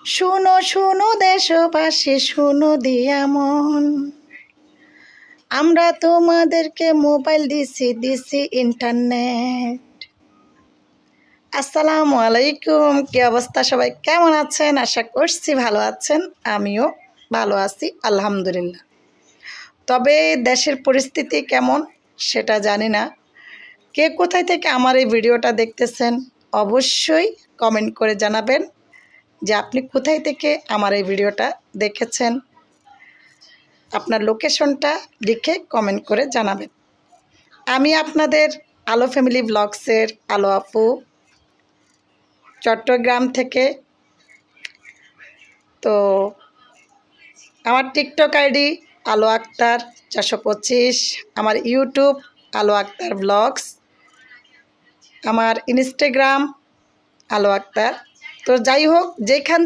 শুনো শুনো দেশবাসী, শুনো দিয়া মন, আমরা তোমাদেরকে মোবাইল দিছি ইন্টারনেট। আসসালামু আলাইকুম, কি অবস্থা? সবাই কেমন আছেন? আশা করছি ভালো আছেন। আমিও ভালো আছি আলহামদুলিল্লাহ। তবে দেশের পরিস্থিতি কেমন সেটা জানি না। কে কোথায় থেকে আমার এই ভিডিওটা দেখতেছেন অবশ্যই কমেন্ট করে জানাবেন যে আপনি কোথায় থেকে আমার এই ভিডিওটা দেখেছেন। আপনার লোকেশনটা লিখে কমেন্ট করে জানাবেন। আমি আপনাদের আলো ফ্যামিলি ব্লগসের আলো আপু, চট্টগ্রাম থেকে। তো আমার টিকটক আইডি আলো আক্তার 425, আমার ইউটিউব আলো আক্তার ব্লগস, আমার ইনস্টাগ্রাম আলো আক্তার। তো যাই হোক, যেখান